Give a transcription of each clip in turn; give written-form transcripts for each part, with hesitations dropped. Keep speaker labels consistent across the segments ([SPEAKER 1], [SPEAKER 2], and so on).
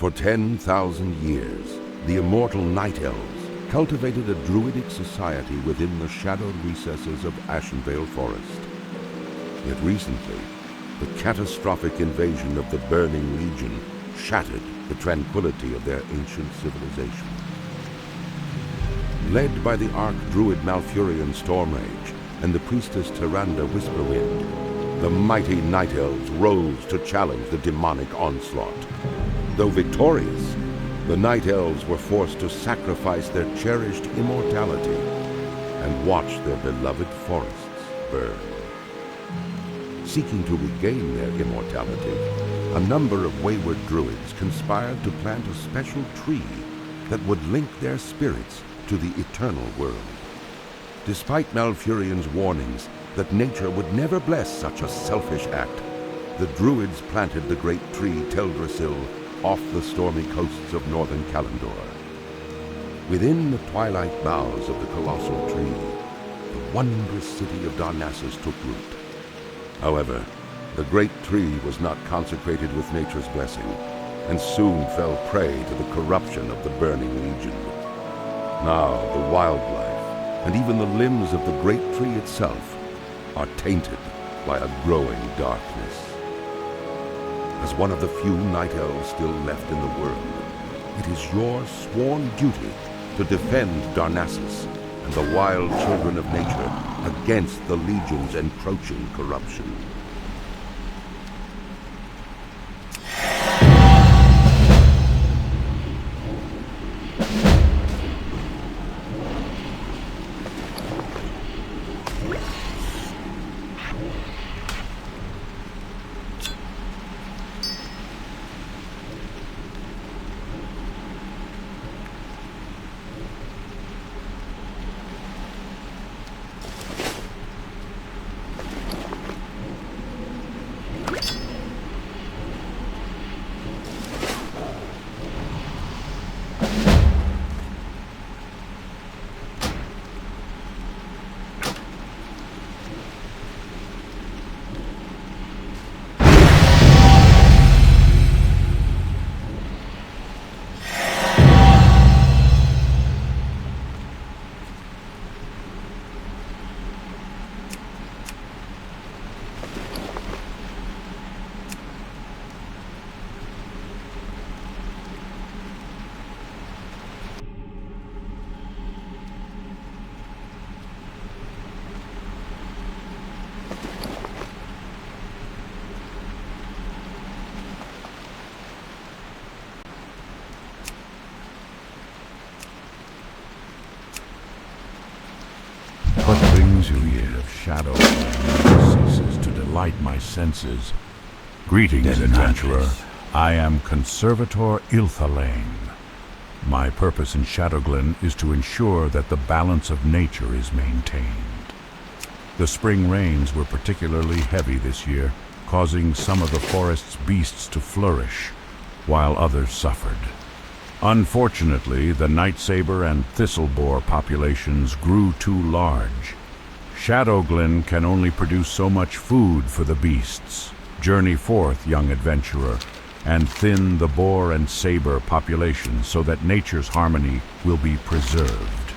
[SPEAKER 1] For 10,000 years, the immortal Night Elves cultivated a druidic society within the shadowed recesses of Ashenvale Forest. Yet recently, the catastrophic invasion of the Burning Legion shattered the tranquility of their ancient civilization. Led by the Archdruid Malfurion Stormrage and the priestess Tyrande Whisperwind, the mighty Night Elves rose to challenge the demonic onslaught. Though victorious, the Night Elves were forced to sacrifice their cherished immortality and watch their beloved forests burn. Seeking to regain their immortality, a number of wayward druids conspired to plant a special tree that would link their spirits to the eternal world. Despite Malfurion's warnings that nature would never bless such a selfish act, the druids planted the great tree Teldrassil off the stormy coasts of northern Kalimdor. Within the twilight boughs of the colossal tree, the wondrous city of Darnassus took root. However, the great tree was not consecrated with nature's blessing, and soon fell prey to the corruption of the Burning Legion. Now the wildlife, and even the limbs of the great tree itself, are tainted by a growing darkness. As one of the few Night Elves still left in the world, it is your sworn duty to defend Darnassus and the wild children of nature against the Legion's encroaching corruption.
[SPEAKER 2] What brings you here of shadow ceases to delight my senses. Greetings, adventurer. I am Conservator Ilthalane. My purpose in Shadowglen is to ensure that the balance of nature is maintained. The spring rains were particularly heavy this year, causing some of the forest's beasts to flourish, while others suffered. Unfortunately, the Night Saber and Thistleboar populations grew too large. Shadowglen can only produce so much food for the beasts. Journey forth, young adventurer, and thin the boar and saber populations so that nature's harmony will be preserved.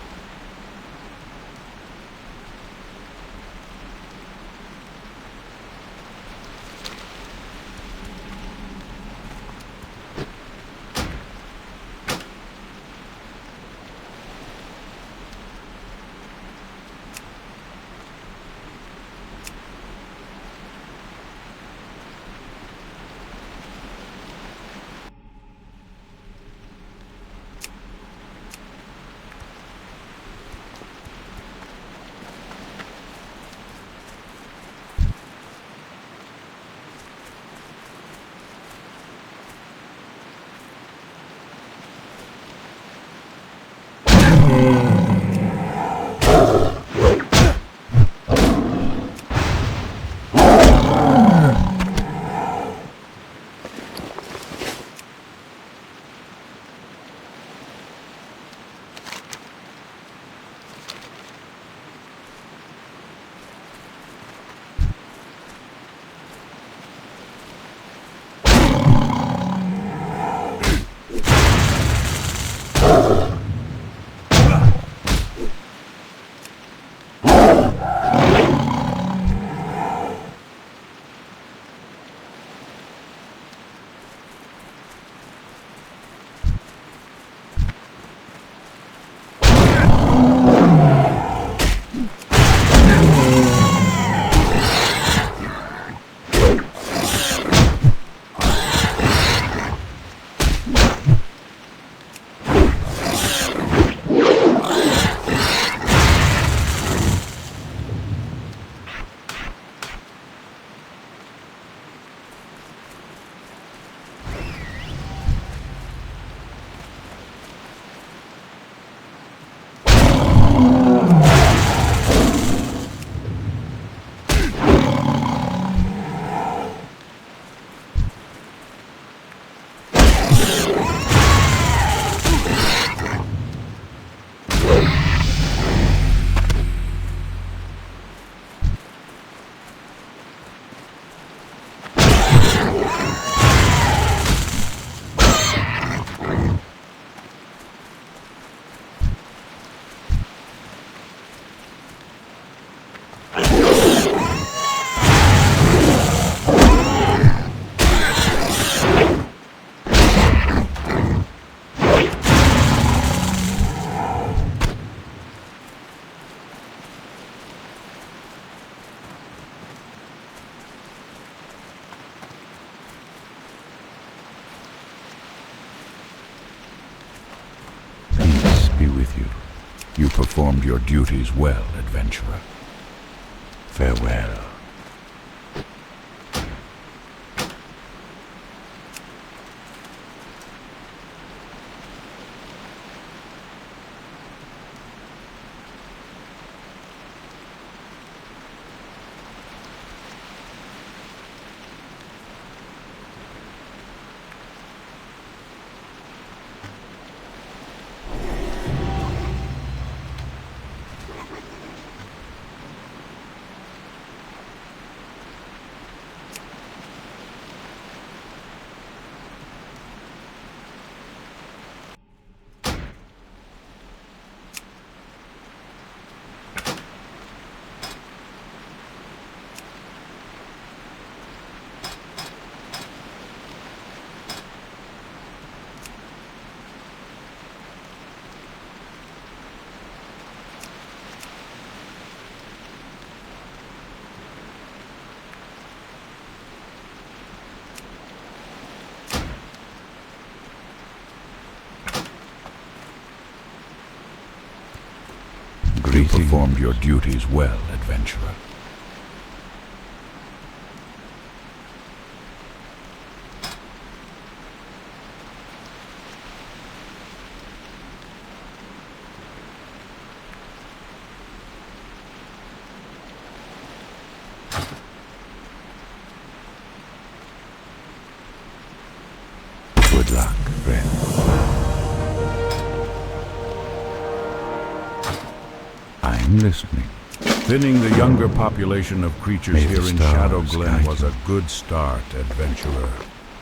[SPEAKER 2] with you. You performed your duties well, adventurer. Farewell. You performed your duties well, adventurer. Good luck, friend. I'm listening.
[SPEAKER 3] Thinning the younger population of creatures
[SPEAKER 2] May the
[SPEAKER 3] here in
[SPEAKER 2] stars
[SPEAKER 3] Shadow Glen
[SPEAKER 2] guide
[SPEAKER 3] was
[SPEAKER 2] you.
[SPEAKER 3] a good start, adventurer.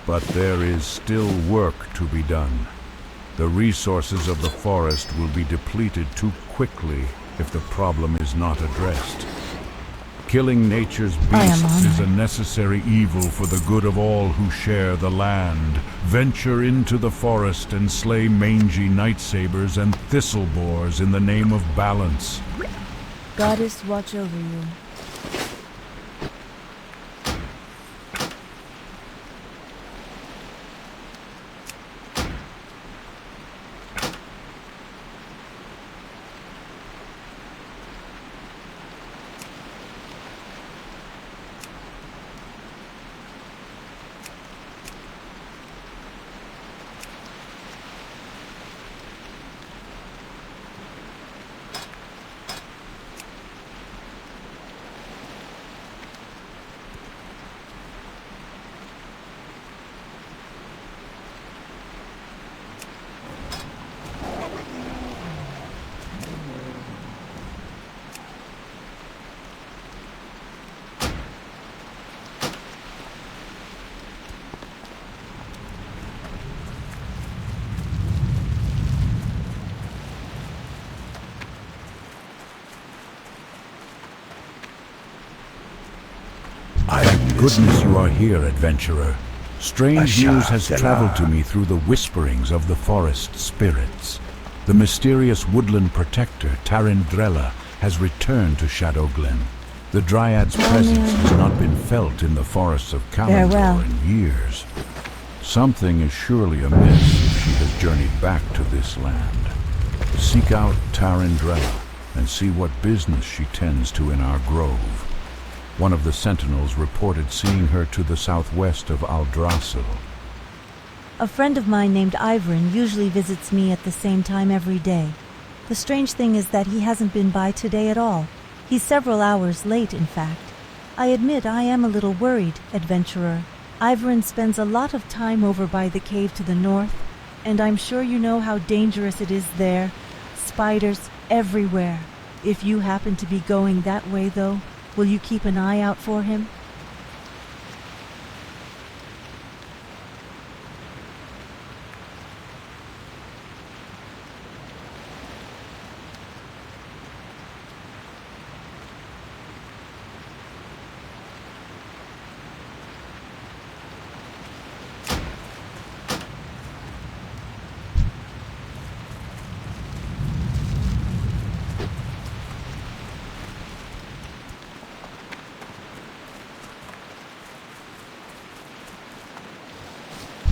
[SPEAKER 3] But there is still work to be done. The resources of the forest will be depleted too quickly if the problem is not addressed. Killing nature's beasts is a necessary evil for the good of all who share the land. Venture into the forest and slay mangy nightsabers and thistlebores in the name of balance.
[SPEAKER 4] Goddess, watch over you.
[SPEAKER 3] Goodness you are here, adventurer. Strange news has traveled to me through the whisperings of the forest spirits. The mysterious woodland protector, Tarindrella, has returned to Shadow Glen. The Dryad's presence has not been felt in the forests of Kalimdor in years. Something is surely amiss if she has journeyed back to this land. Seek out Tarindrella and see what business she tends to in our grove. One of the sentinels reported seeing her to the southwest of Aldrassil.
[SPEAKER 4] A friend of mine named Ivrin usually visits me at the same time every day. The strange thing is that he hasn't been by today at all. He's several hours late, in fact. I admit I am a little worried, adventurer. Ivrin spends a lot of time over by the cave to the north, and I'm sure you know how dangerous it is there. Spiders everywhere. If you happen to be going that way, though, will you keep an eye out for him?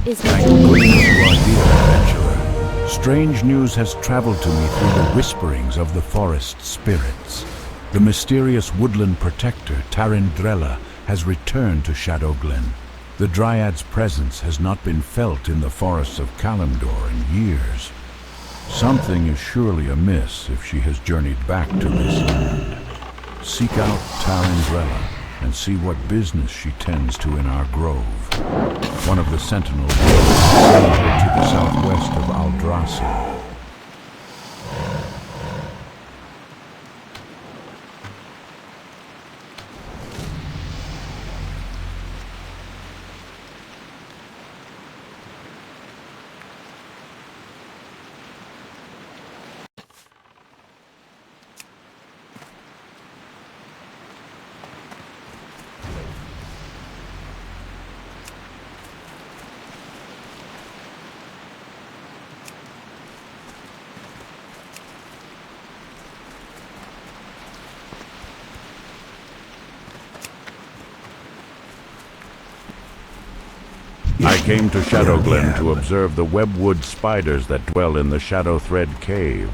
[SPEAKER 3] Thank goodness you are here, adventurer. Strange news has traveled to me through the whisperings of the forest spirits. The mysterious woodland protector, Tarindrella, has returned to Shadowglen. The Dryad's presence has not been felt in the forests of Kalimdor in years. Something is surely amiss if she has journeyed back to this land. Seek out Tarindrella and see what business she tends to in our grove. One of the sentinels will send her to the southwest of Aldrassil.
[SPEAKER 2] I came to Shadowglen to observe the webwood spiders that dwell in the Shadow Thread Cave.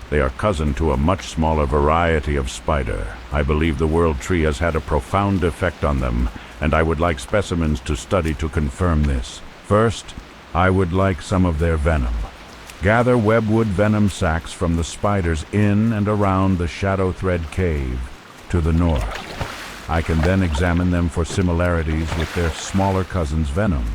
[SPEAKER 2] They are cousin to a much smaller variety of spider. I believe the World Tree has had a profound effect on them, and I would like specimens to study to confirm this. First, I would like some of their venom. Gather webwood venom sacs from the spiders in and around the Shadow Thread Cave to the north. I can then examine them for similarities with their smaller cousin's venom.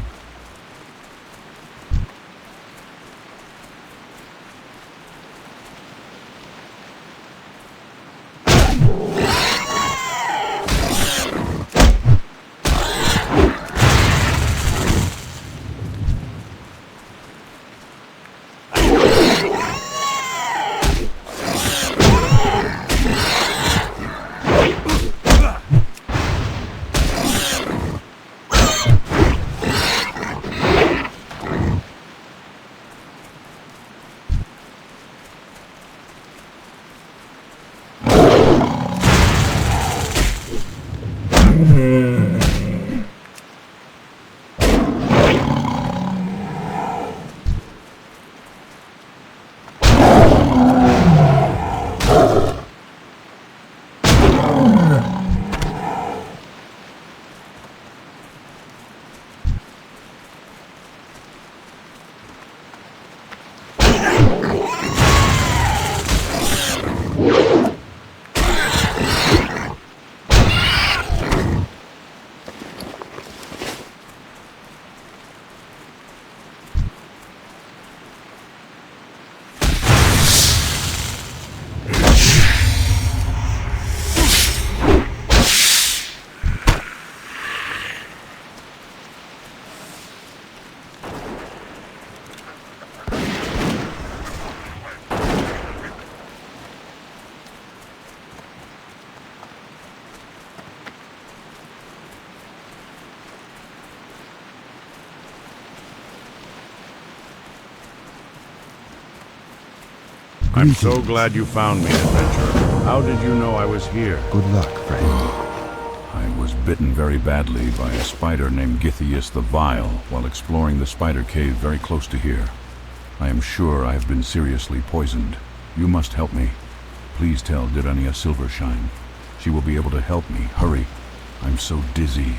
[SPEAKER 2] I'm so glad you found me, adventurer. How did you know I was here?
[SPEAKER 1] Good luck, friend.
[SPEAKER 3] I was bitten very badly by a spider named Githias the Vile while exploring the spider cave very close to here. I am sure I have been seriously poisoned. You must help me. Please tell Dirania Silvershine. She will be able to help me. Hurry. I'm so dizzy.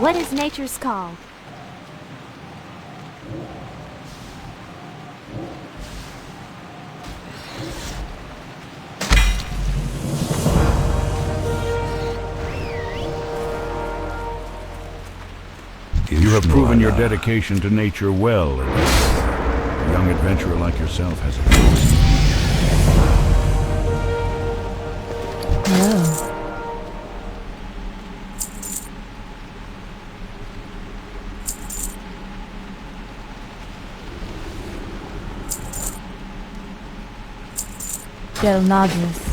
[SPEAKER 5] What is nature's call?
[SPEAKER 2] You have proven your dedication to nature well. A young adventurer like yourself has a choice.
[SPEAKER 4] Hello. Del Nagris.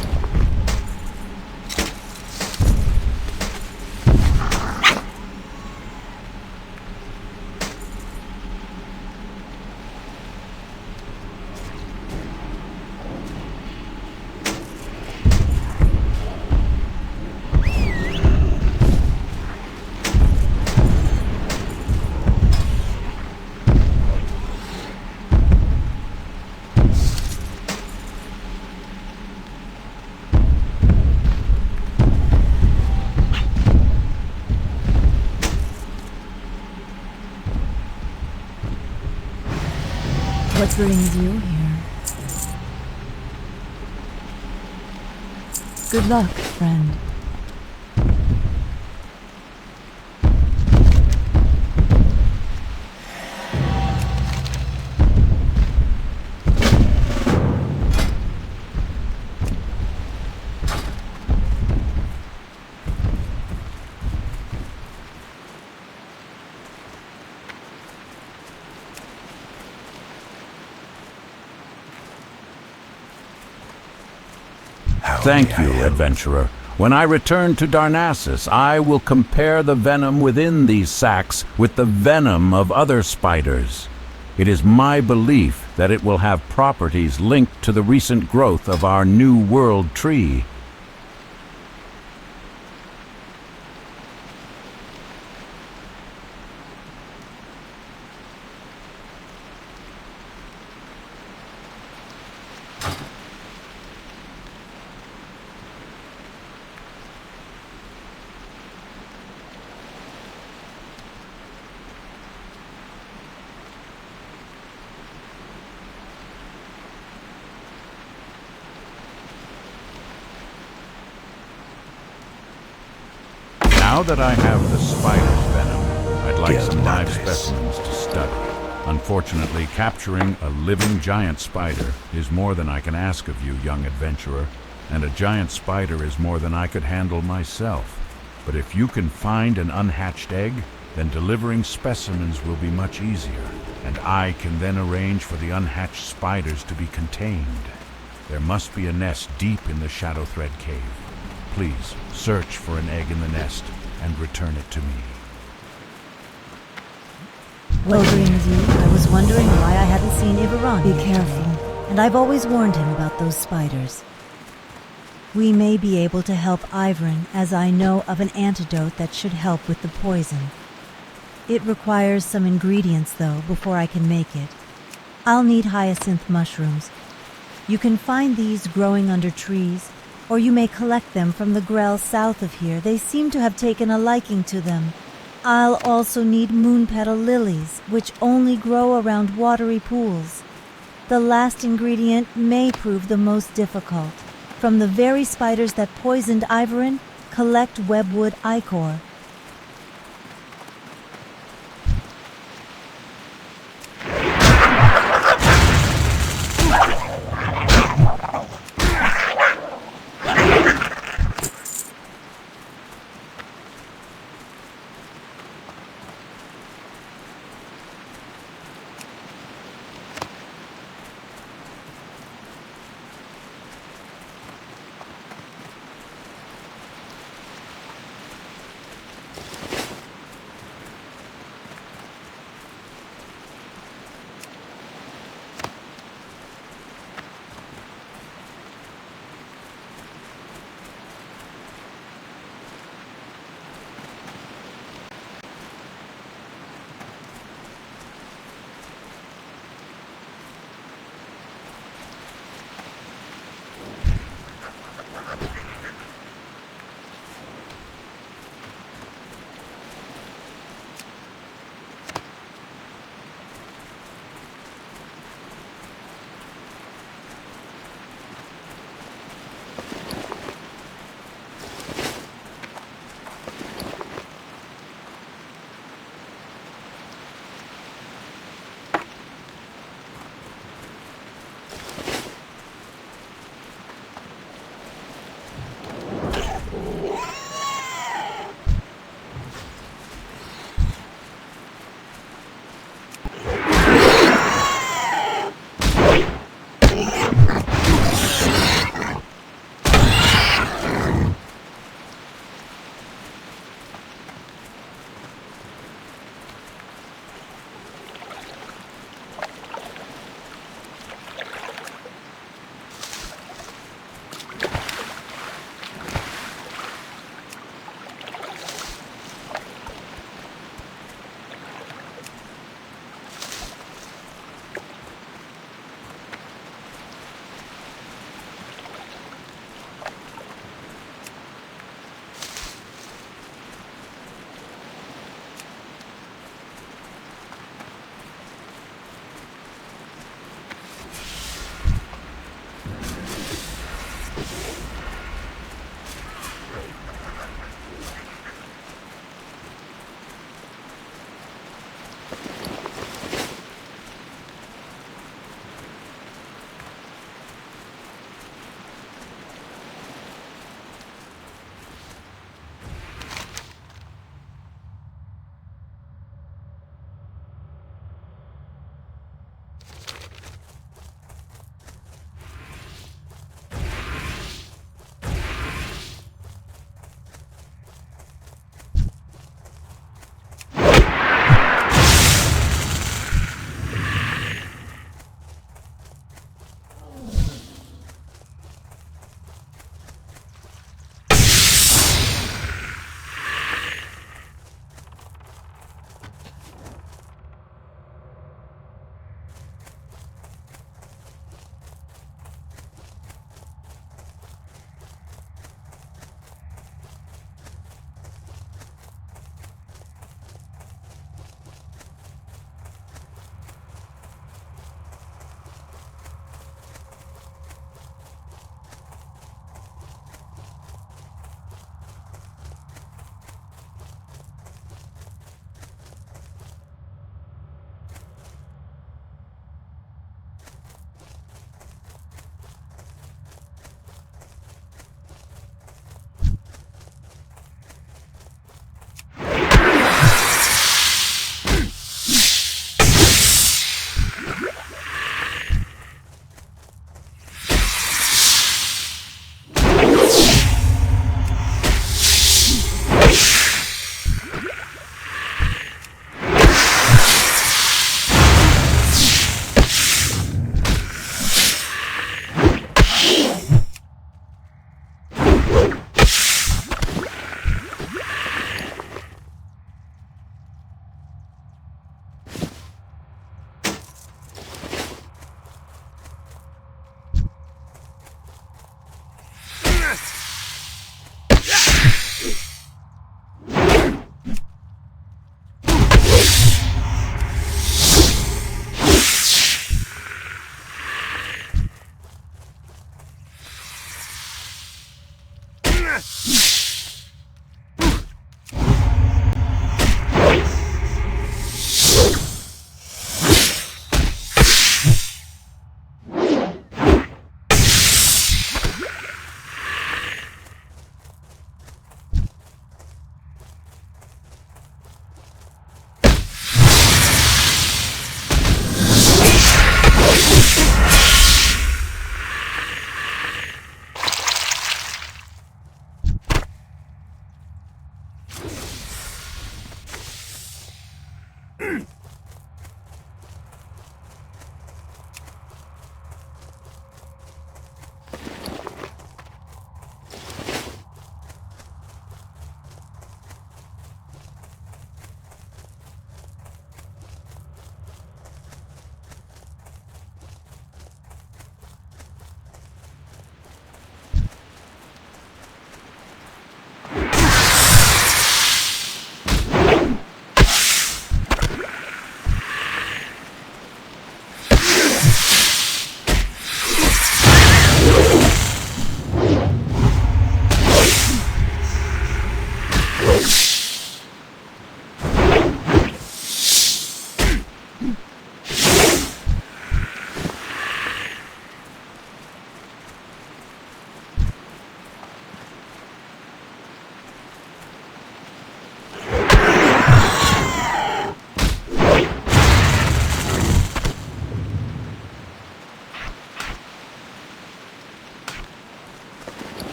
[SPEAKER 4] What brings you here? Good luck, friend.
[SPEAKER 2] Thank you, adventurer. When I return to Darnassus, I will compare the venom within these sacs with the venom of other spiders. It is my belief that it will have properties linked to the recent growth of our New World tree. Now that I have the spider's venom, I'd like some live specimens to study. Unfortunately, capturing a living giant spider is more than I can ask of you, young adventurer, and a giant spider is more than I could handle myself. But if you can find an unhatched egg, then delivering specimens will be much easier, and I can then arrange for the unhatched spiders to be contained. There must be a nest deep in the Shadow Thread Cave. Please, search for an egg in the nest and return it to me.
[SPEAKER 4] What brings you? I was wondering why I hadn't seen Ibaran. Be careful. And I've always warned him about those spiders. We may be able to help Ivran, as I know of an antidote that should help with the poison. It requires some ingredients, though, before I can make it. I'll need hyacinth mushrooms. You can find these growing under trees, or you may collect them from the Grell south of here. They seem to have taken a liking to them. I'll also need moonpetal lilies, which only grow around watery pools. The last ingredient may prove the most difficult. From the very spiders that poisoned Ivran, collect webwood ichor.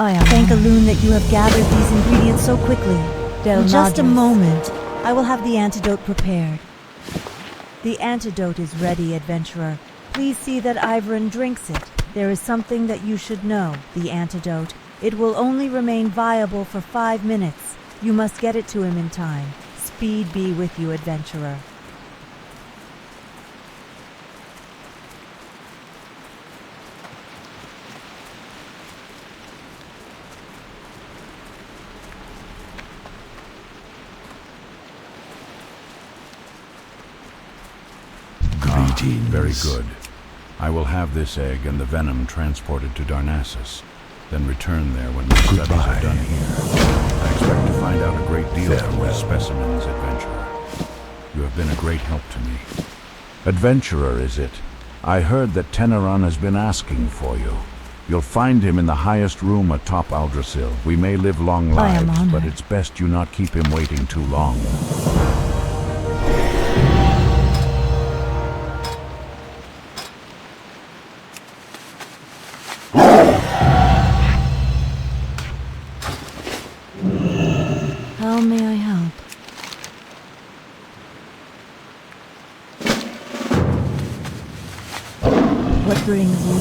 [SPEAKER 4] I am thank Alun that you have gathered these ingredients so quickly. In just a moment, I will have the antidote prepared. The antidote is ready, adventurer. Please see that Ivran drinks it. There is something that you should know. The antidote. It will only remain viable for 5 minutes. You must get it to him in time. Speed be with you, adventurer.
[SPEAKER 3] Very good. I will have this egg and the venom transported to Darnassus, then return there when my studies are done here. I expect to find out a great deal from these specimens, adventurer. You have been a great help to me. Adventurer, is it? I heard that Teneron has been asking for you. You'll find him in the highest room atop Aldrassil. We may live long lives, but it's best you not keep him waiting too long.
[SPEAKER 4] How may I help? What brings you?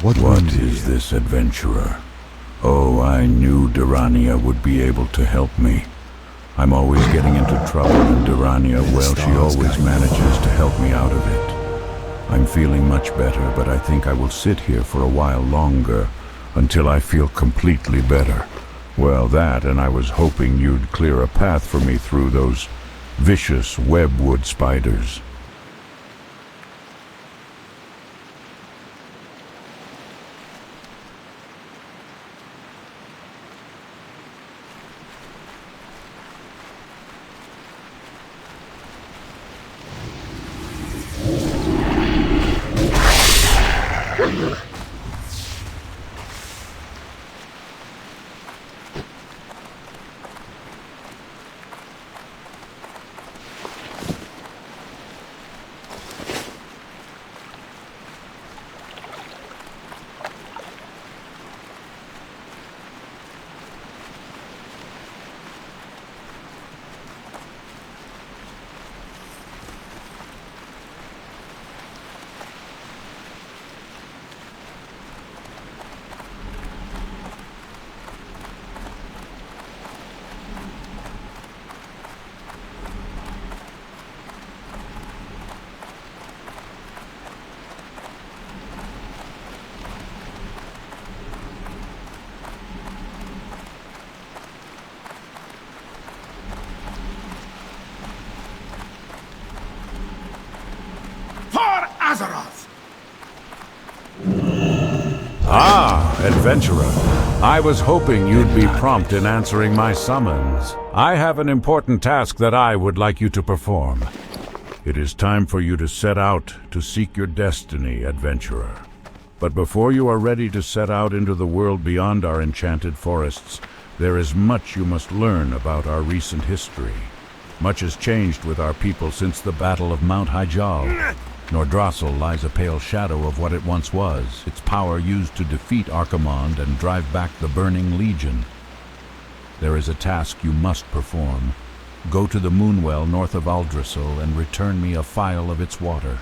[SPEAKER 3] What is this, adventurer? Oh, I knew Durania would be able to help me. I'm always getting into trouble, and Durania, well, she always manages to help me out of it. I'm feeling much better, but I think I will sit here for a while longer, until I feel completely better. Well, that, and I was hoping you'd clear a path for me through those vicious webwood spiders. Ah, adventurer. I was hoping you'd be prompt in answering my summons. I have an important task that I would like you to perform. It is time for you to set out to seek your destiny, adventurer. But before you are ready to set out into the world beyond our enchanted forests, there is much you must learn about our recent history. Much has changed with our people since the Battle of Mount Hyjal. Nordrassil lies a pale shadow of what it once was, its power used to defeat Archimonde and drive back the Burning Legion. There is a task you must perform. Go to the Moonwell north of Aldrassil and return me a phial of its water.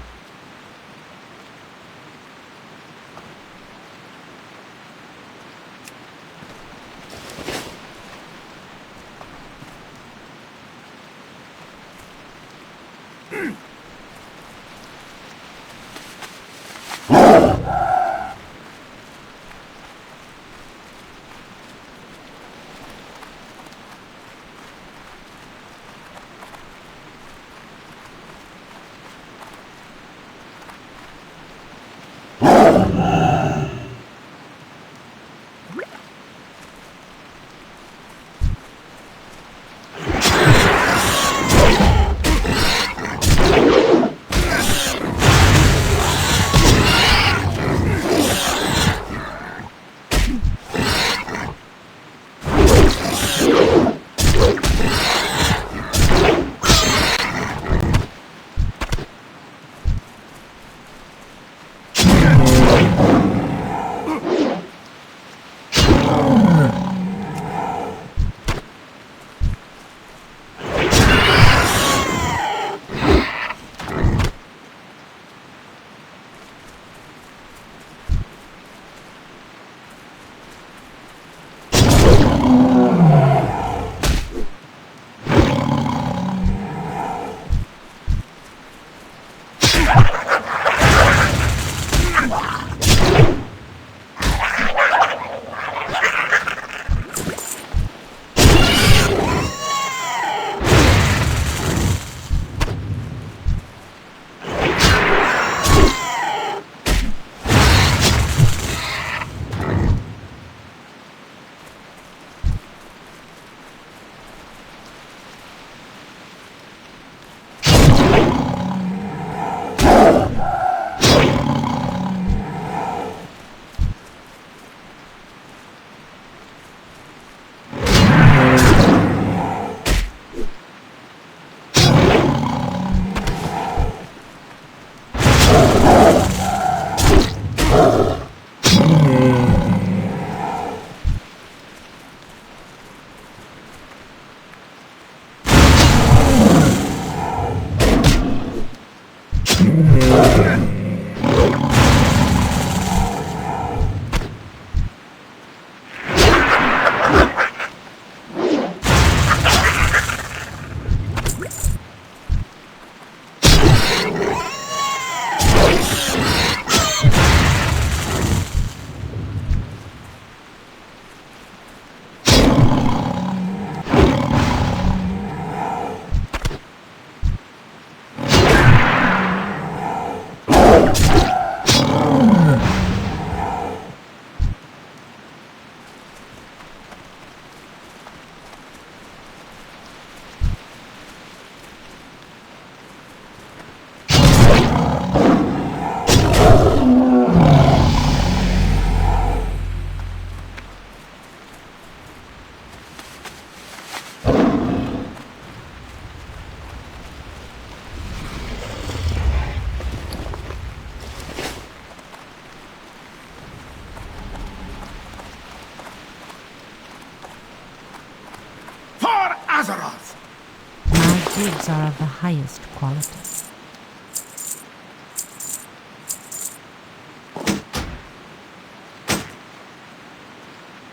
[SPEAKER 5] My goods are of the highest quality.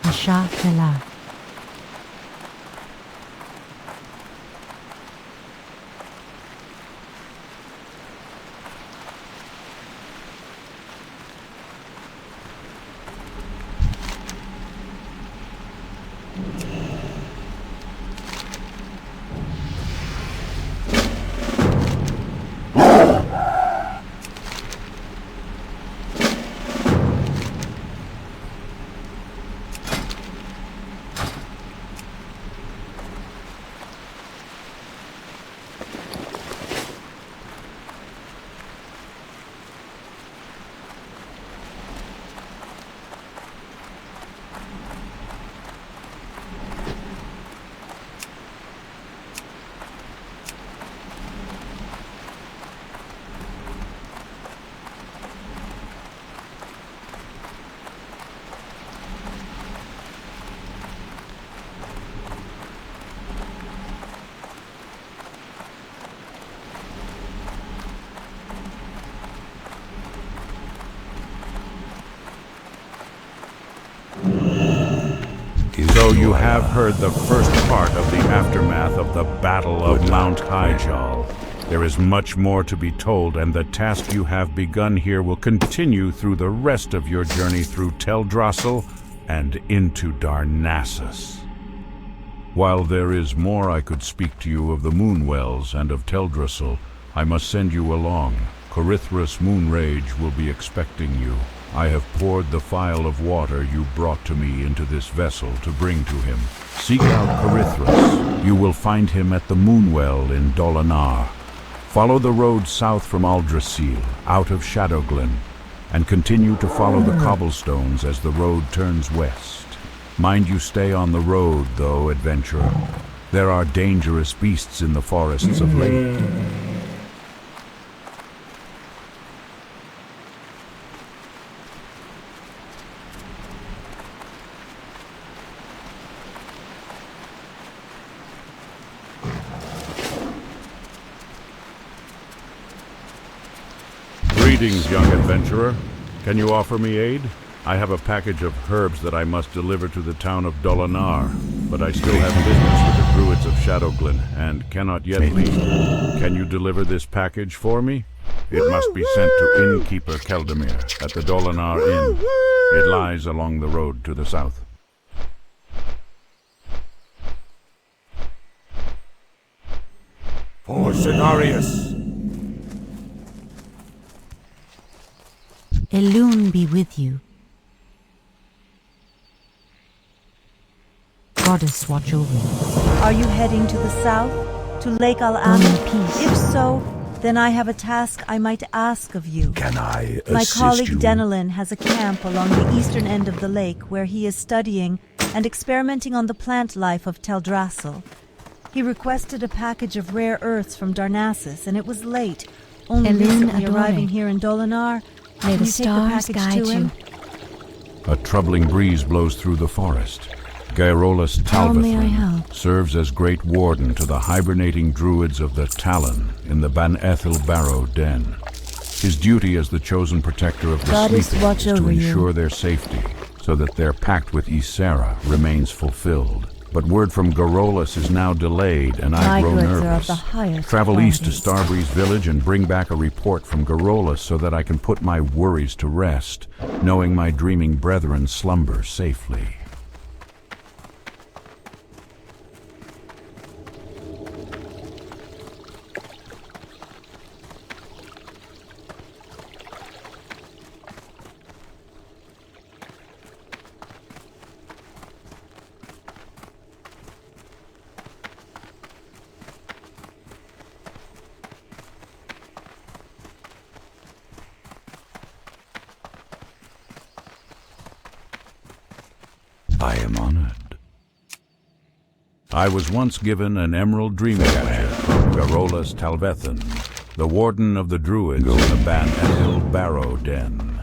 [SPEAKER 5] Asha Felah.
[SPEAKER 2] So you have heard the first part of the aftermath of the Battle of Mount Hyjal. There is much more to be told, and the task you have begun here will continue through the rest of your journey through Teldrassil and into Darnassus. While there is more I could speak to you of the Moonwells and of Teldrassil, I must send you along. Corithra's Moonrage will be expecting you I have poured the phial of water you brought to me into this vessel to bring to him. Seek out Carithras. You will find him at the Moonwell in Dolinar. Follow the road south from Aldrassil, out of Shadowglen, and continue to follow the cobblestones as the road turns west. Mind you stay on the road, though, adventurer. There are dangerous beasts in the forests of late. Greetings, young adventurer. Can you offer me aid? I have a package of herbs that I must deliver to the town of Dolinar, but I still have business with the druids of Shadowglen and cannot yet leave. Can you deliver this package for me? It must be sent to innkeeper Keldemir at the Dolinar Inn. It lies along the road to the south.
[SPEAKER 6] For Cenarius!
[SPEAKER 5] Elune be with you. Goddess watch over you.
[SPEAKER 4] Are you heading to the south? To Lake Al-Amin?
[SPEAKER 5] Peace.
[SPEAKER 4] If so, then I have a task I might ask of you.
[SPEAKER 6] Can I assist you?
[SPEAKER 4] My colleague Denelin has a camp along the eastern end of the lake where he is studying and experimenting on the plant life of Teldrassil. He requested a package of rare earths from Darnassus, and it was late, only
[SPEAKER 5] Elune
[SPEAKER 4] recently
[SPEAKER 5] Adore.
[SPEAKER 4] arriving here in Dolinar.
[SPEAKER 5] May
[SPEAKER 4] Can
[SPEAKER 5] the
[SPEAKER 4] you take the
[SPEAKER 5] stars
[SPEAKER 4] package
[SPEAKER 5] guide
[SPEAKER 4] to him?
[SPEAKER 5] you.
[SPEAKER 2] A troubling breeze blows through the forest. Gaerolus
[SPEAKER 5] How may I
[SPEAKER 2] Talvathrin
[SPEAKER 5] help?
[SPEAKER 2] serves as great warden to the hibernating druids of the Talon in the Ban Ethel Barrow Den. His duty as the chosen protector of the
[SPEAKER 5] Goddess
[SPEAKER 2] sleeping
[SPEAKER 5] watch
[SPEAKER 2] is to
[SPEAKER 5] over you.
[SPEAKER 2] ensure their safety, so that their pact with Ysera remains fulfilled. But word from Gaerolus is now delayed, and I
[SPEAKER 5] My
[SPEAKER 2] grow
[SPEAKER 5] goods are
[SPEAKER 2] nervous.
[SPEAKER 5] of the highest
[SPEAKER 2] Travel east to
[SPEAKER 5] quality.
[SPEAKER 2] Starbreeze Village and bring back a report from Gaerolus so that I can put my worries to rest, knowing my dreaming brethren slumber safely.
[SPEAKER 6] I am honored.
[SPEAKER 2] I was once given an emerald dream catcher from Gaerolus Talvathrin, the warden of the druids in the Ban Ethel Barrow Den.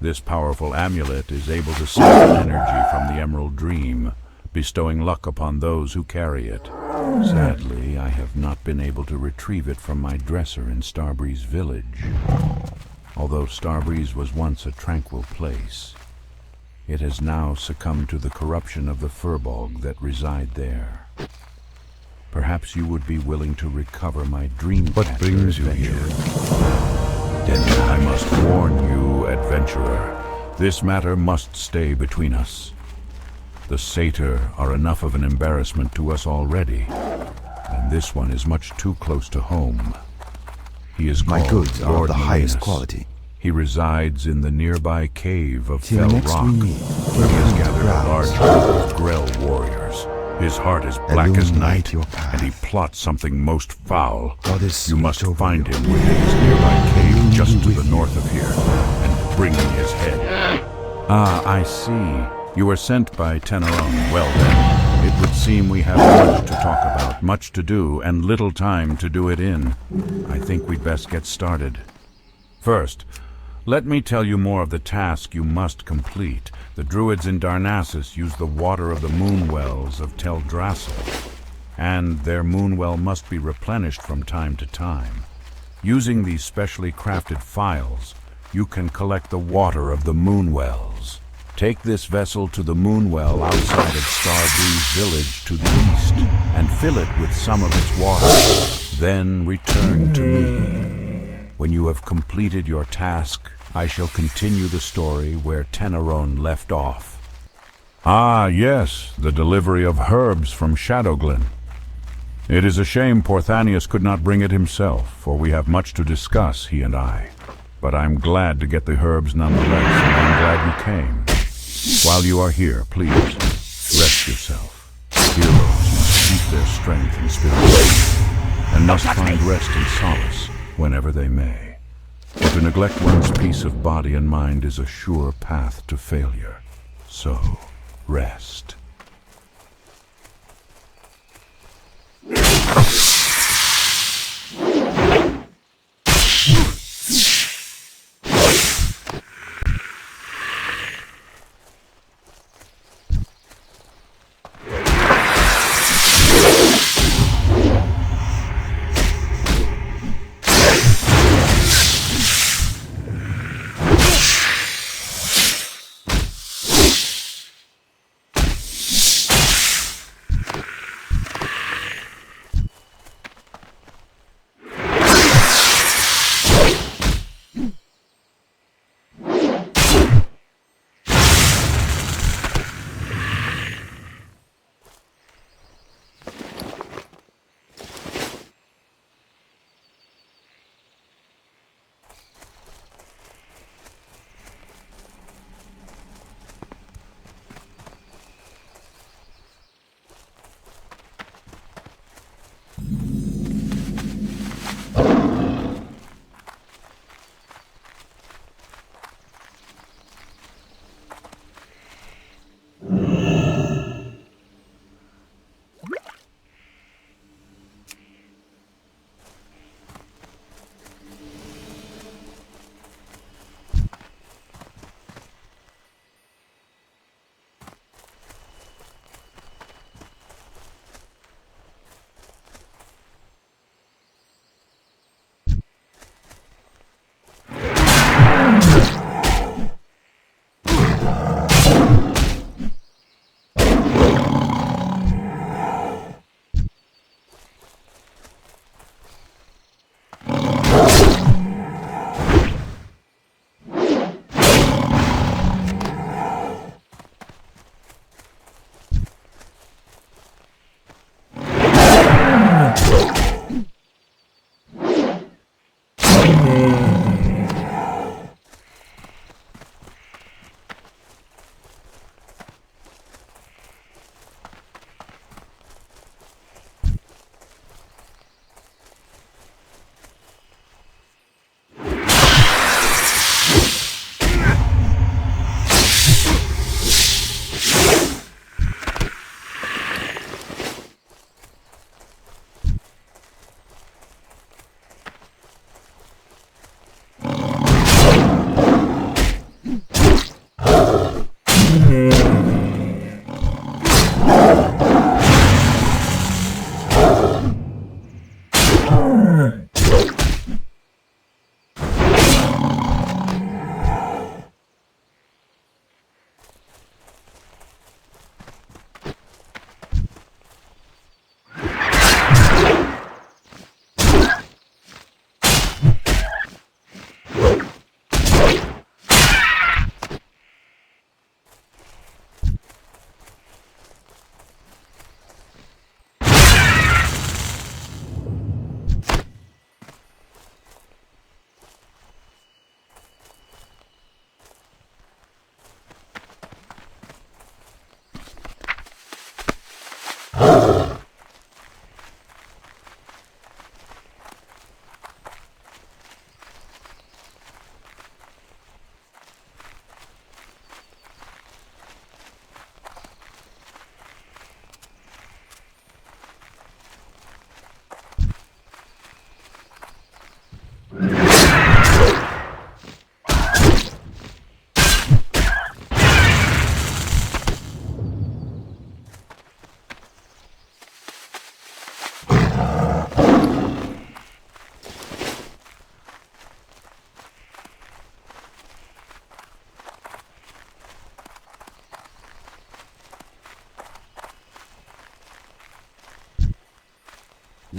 [SPEAKER 2] This powerful amulet is able to siphon energy from the emerald dream, bestowing luck upon those who carry it. Sadly, I have not been able to retrieve it from my dresser in Starbreeze Village. Although Starbreeze was once a tranquil place, it has now succumbed to the corruption of the Furbolg that reside there. Perhaps you would be willing to recover my dream
[SPEAKER 6] What
[SPEAKER 2] catcher,
[SPEAKER 6] brings you
[SPEAKER 2] adventurer.
[SPEAKER 6] here?
[SPEAKER 2] Then I must warn you, adventurer. This matter must stay between us. The satyr are enough of an embarrassment to us already, and this one is much too close to home. He is
[SPEAKER 6] My
[SPEAKER 2] called
[SPEAKER 6] goods are of
[SPEAKER 2] Lord
[SPEAKER 6] the highest
[SPEAKER 2] Marinus.
[SPEAKER 6] quality.
[SPEAKER 2] He resides in the nearby cave of
[SPEAKER 6] Till
[SPEAKER 2] Fell
[SPEAKER 6] next
[SPEAKER 2] Rock,
[SPEAKER 6] we meet,
[SPEAKER 2] where he has gathered a large group of Grell warriors. His heart is black as night,
[SPEAKER 6] Illuminate your path.
[SPEAKER 2] and he plots something most foul.
[SPEAKER 6] Goddess
[SPEAKER 2] You must
[SPEAKER 6] watch over
[SPEAKER 2] find
[SPEAKER 6] you.
[SPEAKER 2] him within his nearby cave
[SPEAKER 6] Illuminate
[SPEAKER 2] just to
[SPEAKER 6] with
[SPEAKER 2] the
[SPEAKER 6] you.
[SPEAKER 2] north of here, and bring me his head. Ah, I see. You were sent by Teneron. Well then, it would seem we have much to talk about, much to do, and little time to do it in. I think we'd best get started. First, let me tell you more of the task you must complete. The druids in Darnassus use the water of the moonwells of Teldrassil, and their moonwell must be replenished from time to time. Using these specially crafted phials, you can collect the water of the moonwells. Take this vessel to the moonwell outside of Starbreeze Village to the east, and fill it with some of its water. Then return to me. When you have completed your task, I shall continue the story where Teneron left off. Ah, yes, the delivery of herbs from Shadowglen. It is a shame Porthanius could not bring it himself, for we have much to discuss, he and I. but I'm glad to get the herbs nonetheless, and I'm glad you came. While you are here, please, rest yourself. Heroes must keep their strength and spirit, and must find rest and solace whenever they may. For to neglect one's peace of body and mind is a sure path to failure. So, rest.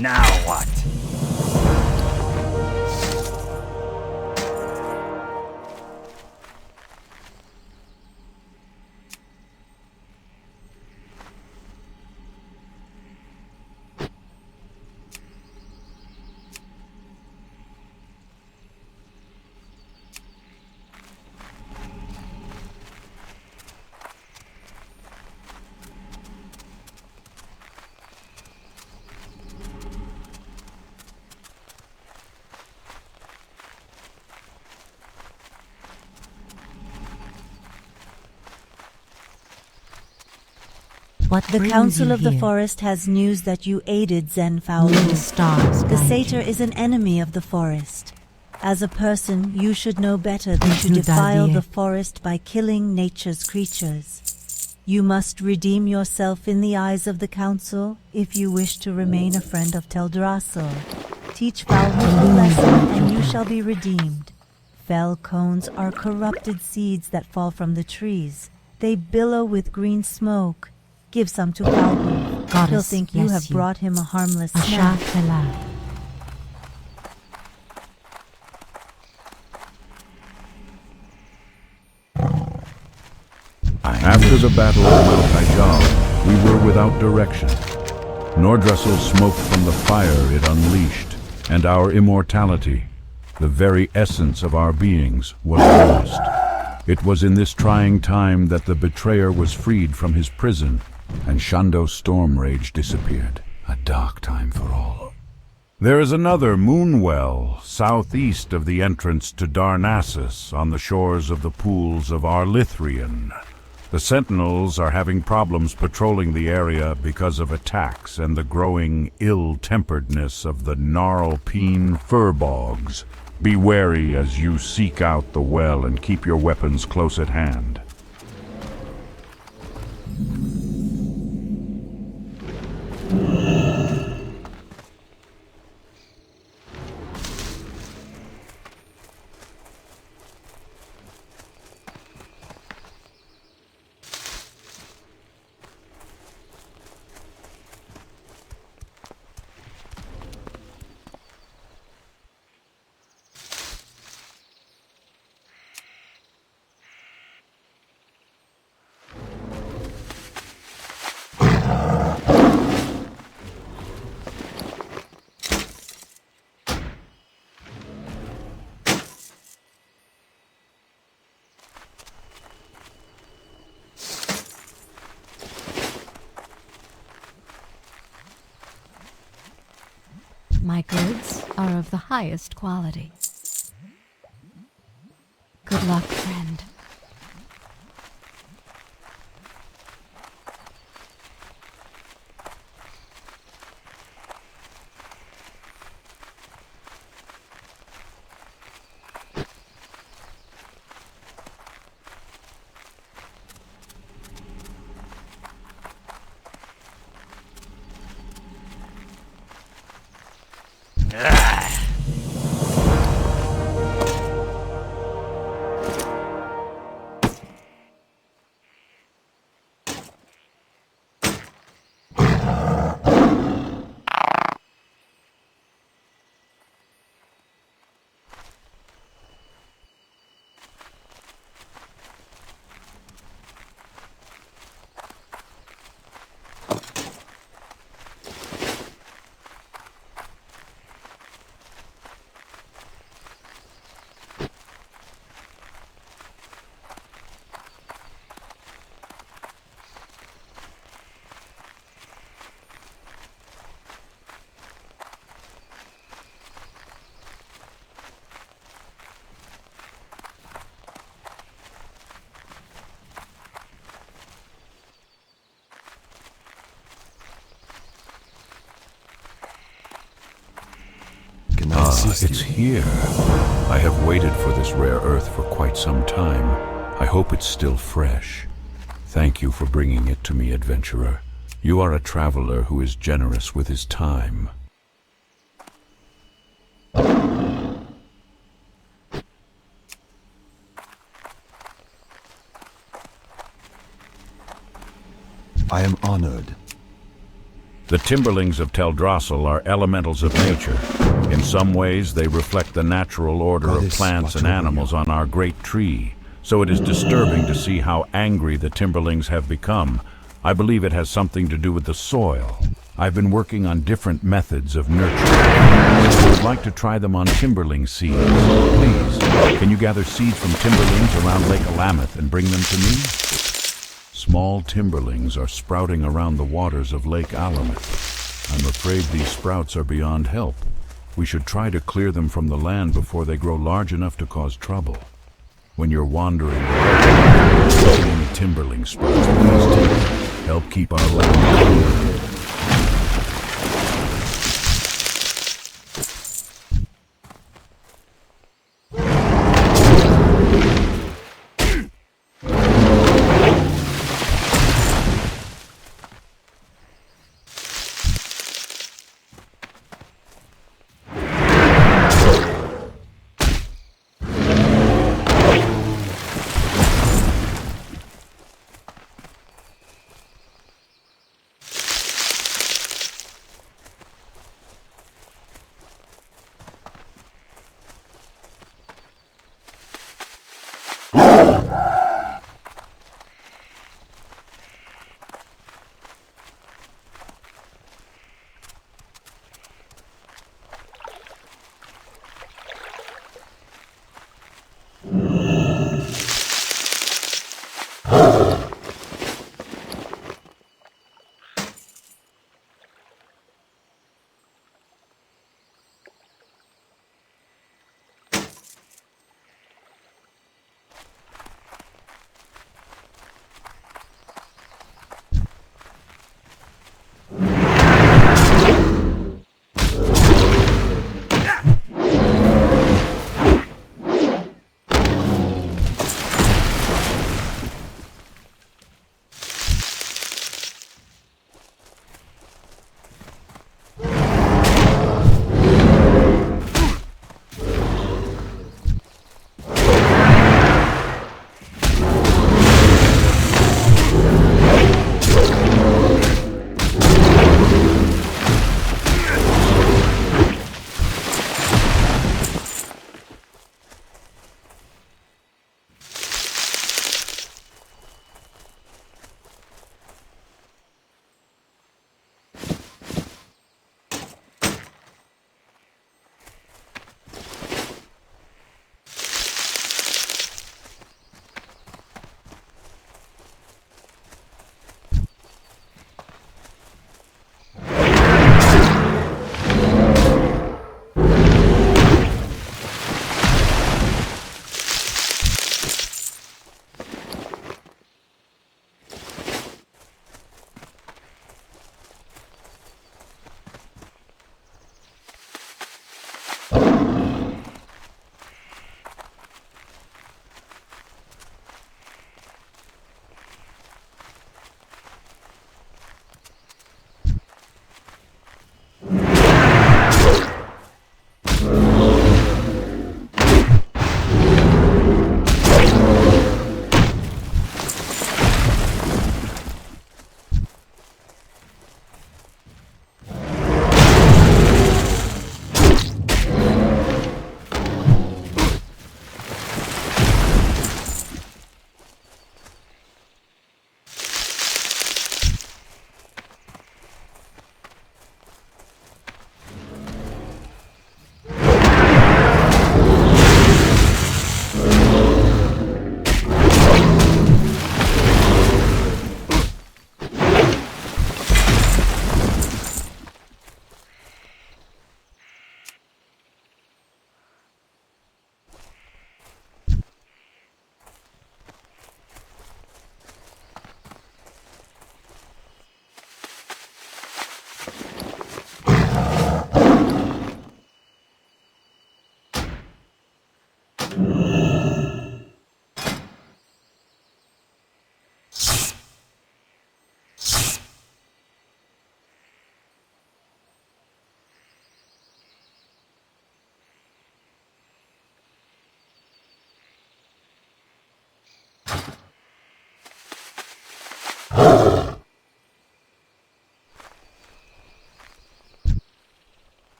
[SPEAKER 6] Now what?
[SPEAKER 5] What
[SPEAKER 4] The
[SPEAKER 5] brings
[SPEAKER 4] Council
[SPEAKER 5] you
[SPEAKER 4] of the
[SPEAKER 5] here?
[SPEAKER 4] Forest has news that you aided Zen
[SPEAKER 5] May the
[SPEAKER 4] Faolu.
[SPEAKER 5] stars
[SPEAKER 4] The
[SPEAKER 5] guide
[SPEAKER 4] satyr
[SPEAKER 5] you.
[SPEAKER 4] is an enemy of the forest. As a person, you should know better than to
[SPEAKER 5] Nous
[SPEAKER 4] defile
[SPEAKER 5] allier.
[SPEAKER 4] the forest by killing nature's creatures. You must redeem yourself in the eyes of the Council if you wish to remain a friend of Teldrassil. Teach Faolu the lesson and you shall be redeemed. Fell cones are corrupted seeds that fall from the trees. They billow with green smoke. Give some to Faolu. He'll
[SPEAKER 5] Goddess
[SPEAKER 4] think you
[SPEAKER 5] bless
[SPEAKER 4] have
[SPEAKER 5] you.
[SPEAKER 4] brought him a harmless
[SPEAKER 5] Asha
[SPEAKER 4] snack.
[SPEAKER 5] Kala.
[SPEAKER 3] After the battle of Mount Hyjal, we were without direction. Nordrassil smoked from the fire it unleashed, and our immortality, the very essence of our beings, was lost. It was in this trying time that the betrayer was freed from his prison, and Shando's storm rage disappeared. A dark time for all. There is another moonwell southeast of the entrance to Darnassus on the shores of the pools of Arlithrian. The Sentinels are having problems patrolling the area because of attacks and the growing ill-temperedness of the Gnarlpeen furbogs. Be wary as you seek out the well and keep your weapons close at hand.
[SPEAKER 5] My goods are of the highest quality. Good luck, friend.
[SPEAKER 3] It's here. I have waited for this rare earth for quite some time. I hope it's still fresh. Thank you for bringing it to me, adventurer. You are a traveler who is generous with his time.
[SPEAKER 1] I am honored.
[SPEAKER 3] The Timberlings of Teldrassil are elementals of nature. In some ways, they reflect the natural order of
[SPEAKER 1] Goddess,
[SPEAKER 3] plants and
[SPEAKER 1] watch over
[SPEAKER 3] animals on our great tree. So it is disturbing to see how angry the Timberlings have become. I believe it has something to do with the soil. I've been working on different methods of nurture. I would like to try them on Timberling seeds. Please, can you gather seeds from Timberlings around Lake Alameth and bring them to me? Small Timberlings are sprouting around the waters of Lake Alameth. I'm afraid these sprouts are beyond help. We should try to clear them from the land before they grow large enough to cause trouble. When you're wandering the lake, Timberling sprouts, please take them. help keep our land.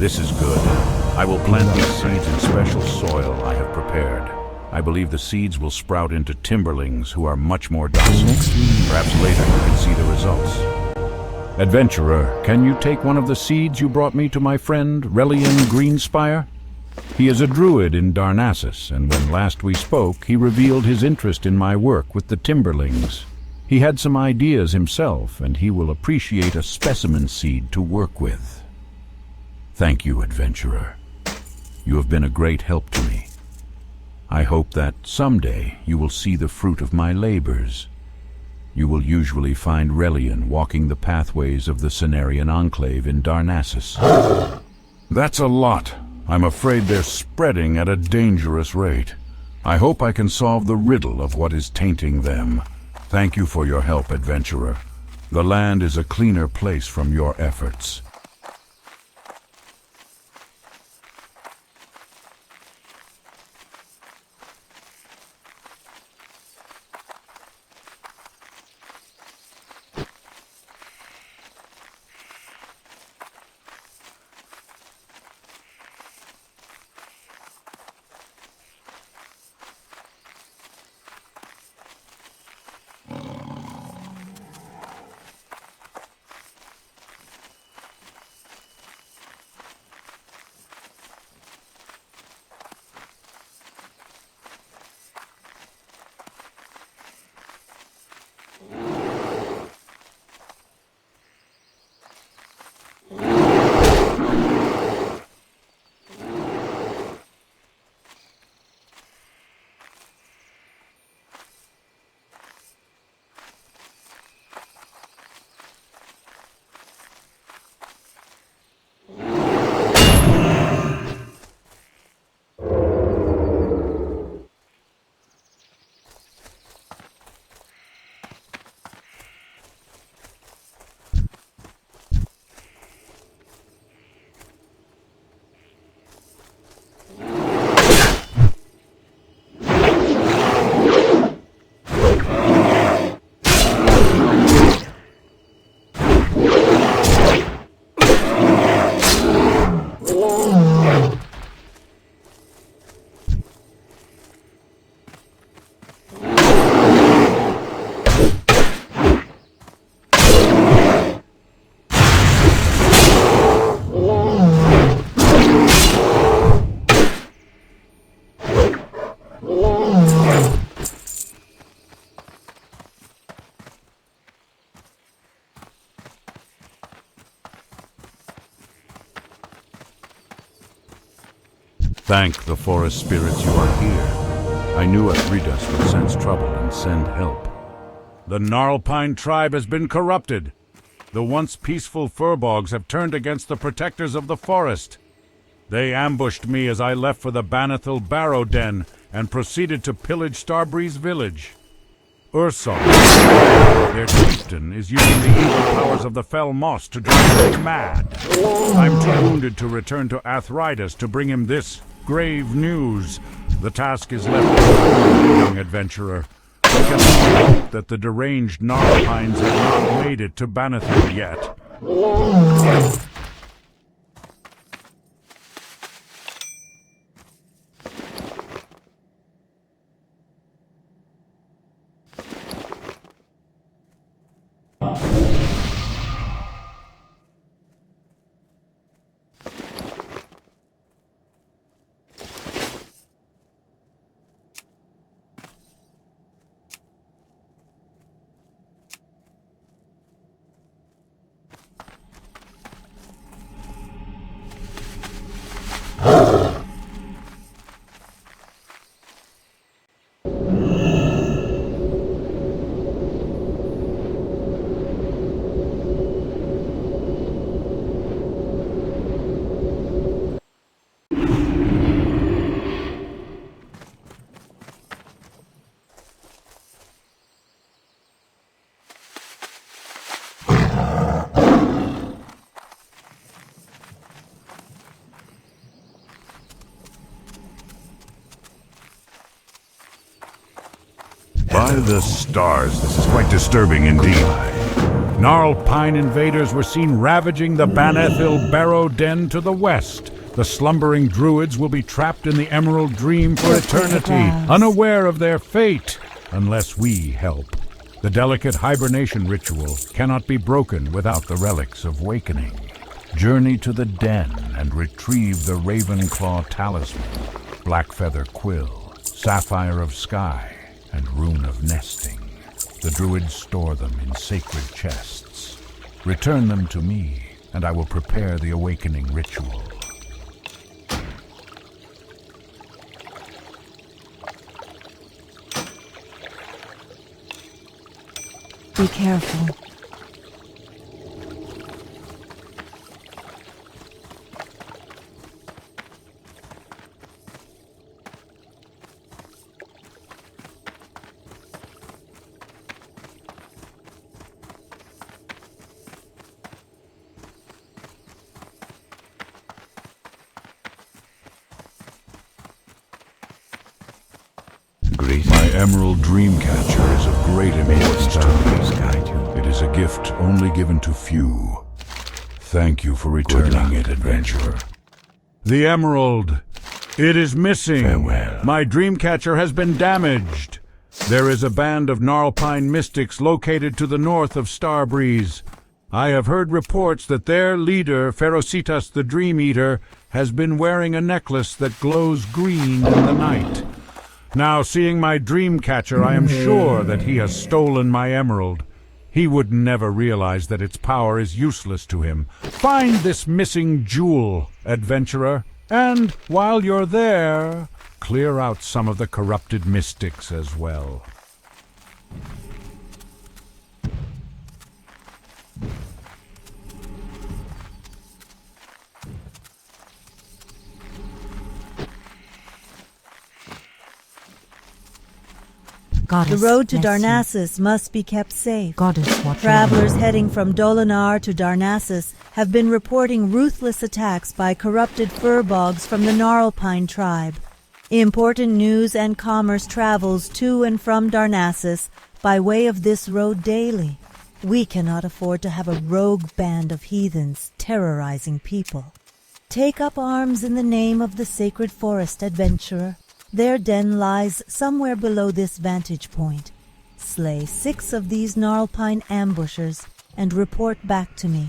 [SPEAKER 2] This is good. I will plant these seeds in special soil I have prepared. I believe the seeds will sprout into timberlings who are much more docile. Perhaps later you can see the results. Adventurer, can you take one of the seeds you brought me to my friend Relian Greenspire? He is a druid in Darnassus, and when last we spoke, he revealed his interest in my work with the timberlings. He had some ideas himself, and he will appreciate a specimen seed to work with. Thank you, adventurer. You have been a great help to me. I hope that someday you will see the fruit of my labors. You will usually find Relian walking the pathways of the Cenarian Enclave in Darnassus. That's a lot. I'm afraid they're spreading at a dangerous rate. I hope I can solve the riddle of what is tainting them. Thank you for your help, adventurer. The land is a cleaner place from your efforts. Thank the forest spirits you are here. I knew Athridus would sense trouble and send help. The Gnarlpine tribe has been corrupted. The once peaceful furbogs have turned against the protectors of the forest. They ambushed me as I left for the Banithil Barrow Den and proceeded to pillage Starbreeze village. Ursol, their chieftain, is using the evil powers of the fell moss to drive me mad. I'm too wounded to return to Athridus to bring him this grave news. The task is left to you, young adventurer. We can only hope that the deranged Gnarlpines have not made it to Banithil yet. By the stars, this is quite disturbing indeed. Gnarlpine invaders were seen ravaging the Banethil Barrow Den to the west. The slumbering druids will be trapped in the Emerald Dream for eternity, unaware of their fate, unless we help. The delicate hibernation ritual cannot be broken without the relics of Wakening. Journey to the den and retrieve the Ravenclaw Talisman, Blackfeather Quill, Sapphire of Sky, and Rune of Nesting. The druids store them in sacred chests. Return them to me, and I will prepare the awakening ritual.
[SPEAKER 4] Be careful.
[SPEAKER 2] My Emerald Dreamcatcher is of great importance to me. It is a gift only given to few. Thank you for returning it, adventurer. The Emerald! It is missing!
[SPEAKER 3] Farewell.
[SPEAKER 2] My Dreamcatcher has been damaged! There is a band of Gnarlpine mystics located to the north of Starbreeze. I have heard reports that their leader, Ferocitas the Dream Eater, has been wearing a necklace that glows green in the night. Now, seeing my Dreamcatcher, I am sure that he has stolen my emerald. He would never realize that its power is useless to him. Find this missing jewel, adventurer, and while you're there, clear out some of the corrupted mystics as well.
[SPEAKER 5] Goddess,
[SPEAKER 4] The road to
[SPEAKER 5] bless you.
[SPEAKER 4] Darnassus must be kept safe.
[SPEAKER 5] Goddess, watch
[SPEAKER 4] Travelers
[SPEAKER 5] over.
[SPEAKER 4] heading from Dolinar to Darnassus have been reporting ruthless attacks by corrupted furbogs from the Gnarlpine tribe. Important news and commerce travels to and from Darnassus by way of this road daily. We cannot afford to have a rogue band of heathens terrorizing people. Take up arms in the name of the sacred forest, adventurer. Their den lies somewhere below this vantage point. Slay 6 of these Gnarlpine ambushers and report back to me.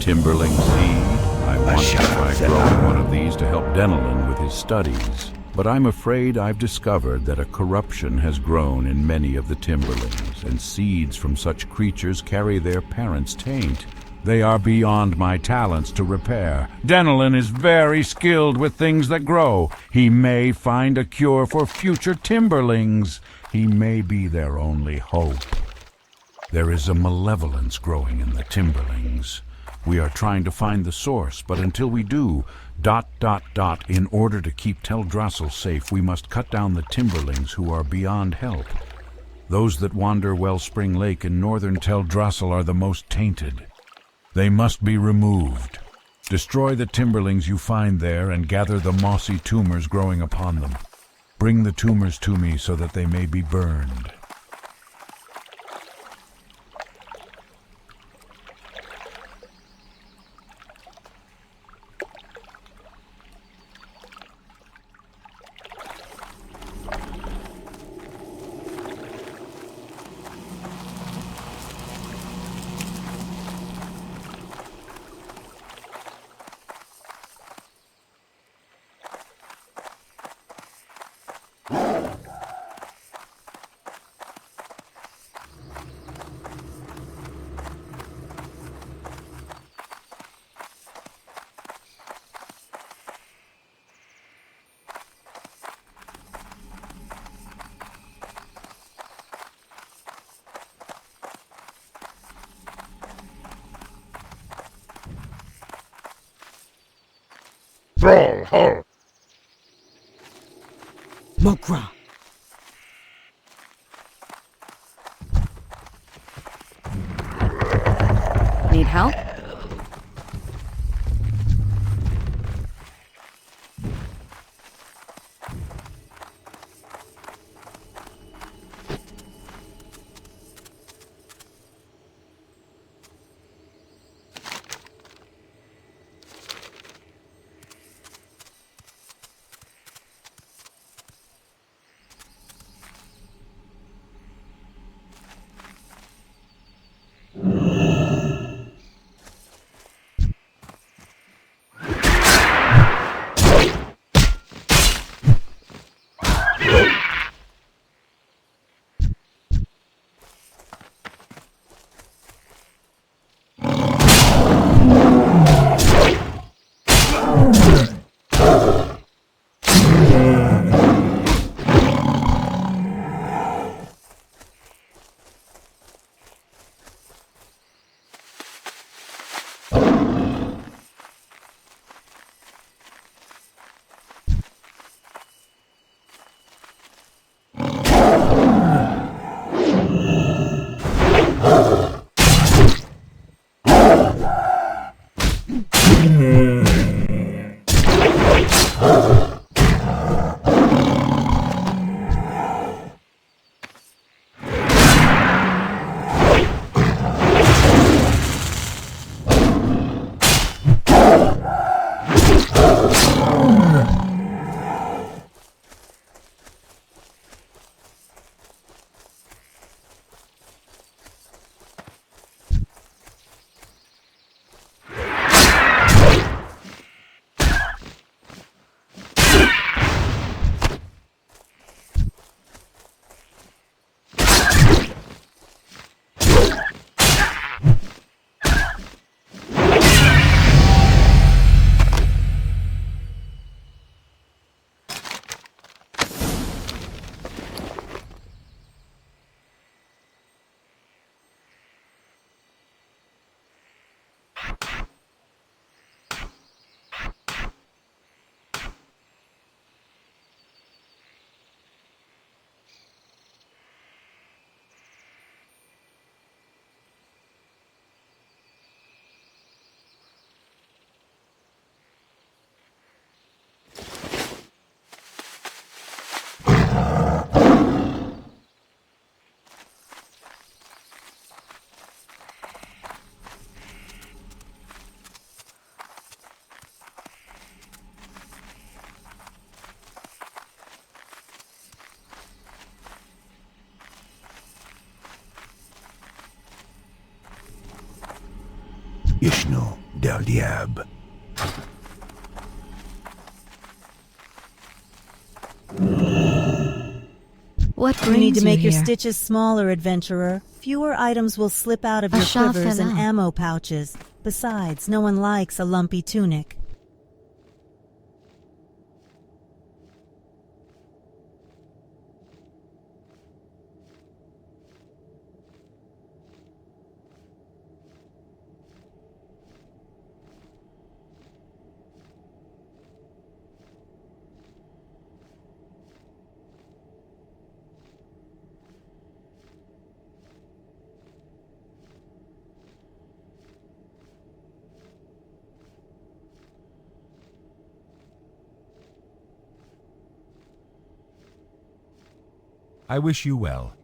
[SPEAKER 2] Timberling seed. I want to try growing one of these to help Denelin with his studies. But I'm afraid I've discovered that a corruption has grown in many of the Timberlings, and seeds from such creatures carry their parents' taint. They are beyond my talents to repair. Denelin is very skilled with things that grow. He may find a cure for future Timberlings. He may be their only hope. There is a malevolence growing in the Timberlings. We are trying to find the source, but until we do, ... in order to keep Teldrassil safe, we must cut down the Timberlings who are beyond help. Those that wander Wellspring Lake in northern Teldrassil are the most tainted. They must be removed. Destroy the Timberlings you find there and gather the mossy tumors growing upon them. Bring the tumors to me so that they may be burned.
[SPEAKER 6] Mokra!
[SPEAKER 7] Need help?
[SPEAKER 1] Ishnu
[SPEAKER 3] del diable.
[SPEAKER 5] What
[SPEAKER 4] You need
[SPEAKER 5] brings
[SPEAKER 4] to make your
[SPEAKER 5] here?
[SPEAKER 4] stitches smaller, adventurer. Fewer items will slip out of
[SPEAKER 5] A
[SPEAKER 4] your
[SPEAKER 5] shot
[SPEAKER 4] quivers
[SPEAKER 5] fell
[SPEAKER 4] and
[SPEAKER 5] out.
[SPEAKER 4] ammo pouches. Besides, no one likes a lumpy tunic.
[SPEAKER 7] I wish you well.